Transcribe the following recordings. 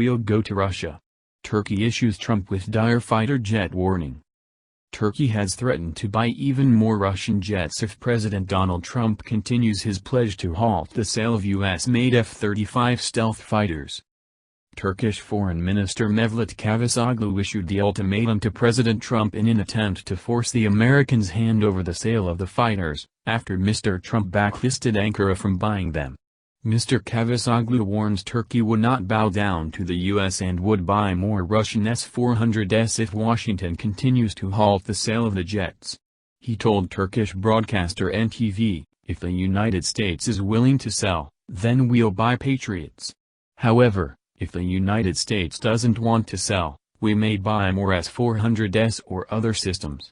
we'll go to Russia. Turkey issues Trump with dire fighter jet warning. Turkey has threatened to buy even more Russian jets if President Donald Trump continues his pledge to halt the sale of U.S.-made F-35 stealth fighters. Turkish Foreign Minister Mevlut Cavusoglu issued the ultimatum to President Trump in an attempt to force the Americans' hand over the sale of the fighters, after Mr. Trump blacklisted Ankara from buying them. Mr. Cavusoglu warns Turkey would not bow down to the U.S. and would buy more Russian S-400s if Washington continues to halt the sale of the jets. He told Turkish broadcaster NTV, "If the United States is willing to sell, then we'll buy Patriots. However, if the United States doesn't want to sell, we may buy more S-400s or other systems.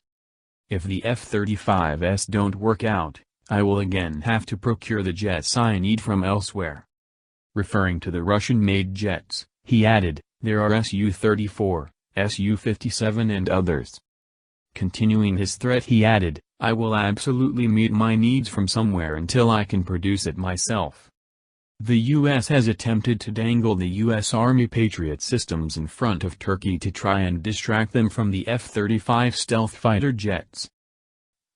If the F-35s don't work out, I will again have to procure the jets I need from elsewhere." Referring to the Russian-made jets, he added, "There are Su-34, Su-57 and others." Continuing his threat, he added, "I will absolutely meet my needs from somewhere until I can produce it myself." The U.S. has attempted to dangle the U.S. Army Patriot systems in front of Turkey to try and distract them from the F-35 stealth fighter jets.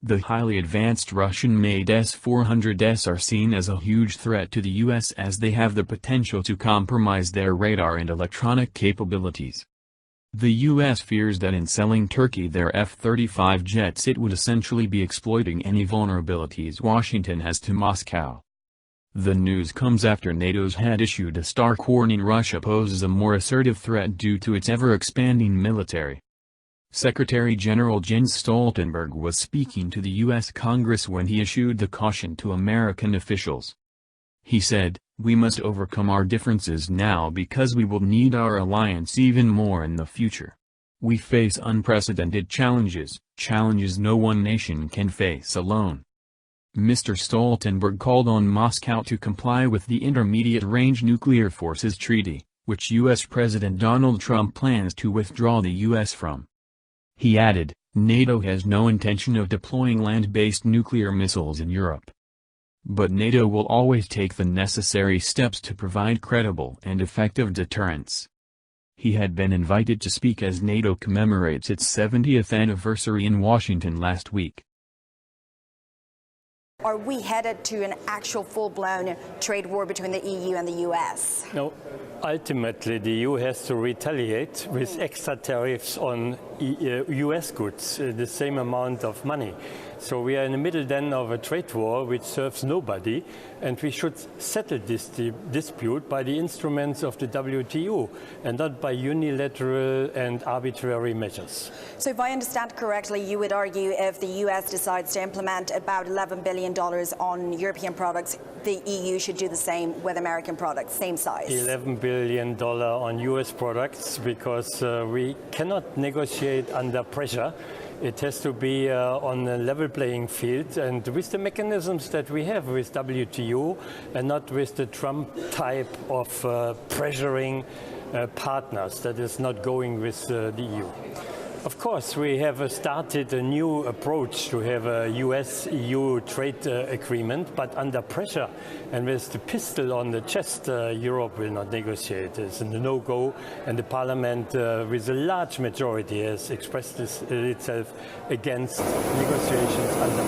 The highly advanced Russian-made S-400s are seen as a huge threat to the U.S. as they have the potential to compromise their radar and electronic capabilities. The U.S. fears that in selling Turkey their F-35 jets it would essentially be exploiting any vulnerabilities Washington has to Moscow. The news comes after NATO's had issued a stark warning Russia poses a more assertive threat due to its ever-expanding military. Secretary General Jens Stoltenberg was speaking to the U.S. Congress when he issued the caution to American officials. He said, "We must overcome our differences now because we will need our alliance even more in the future. We face unprecedented challenges, challenges no one nation can face alone." Mr. Stoltenberg called on Moscow to comply with the Intermediate-Range Nuclear Forces Treaty, which U.S. President Donald Trump plans to withdraw the U.S. from. He added, "NATO has no intention of deploying land-based nuclear missiles in Europe. But NATO will always take the necessary steps to provide credible and effective deterrence." He had been invited to speak as NATO commemorates its 70th anniversary in Washington last week. Are we headed to an actual full-blown trade war between the EU and the US? No. Ultimately, the EU has to retaliate with extra tariffs on US goods, the same amount of money. So we are in the middle then of a trade war which serves nobody, and we should settle this dispute by the instruments of the WTO and not by unilateral and arbitrary measures. So if I understand correctly, you would argue if the US decides to implement about $11 billion on European products, the EU should do the same with American products, same size. $11 billion on US products, because we cannot negotiate under pressure. It has to be on a level playing field and with the mechanisms that we have with WTO, and not with the Trump type of pressuring partners that is not going with the EU. Of course, we have started a new approach to have a US-EU trade agreement, but under pressure and with the pistol on the chest, Europe will not negotiate. It's a no-go, and the Parliament, with a large majority, has expressed itself against negotiations under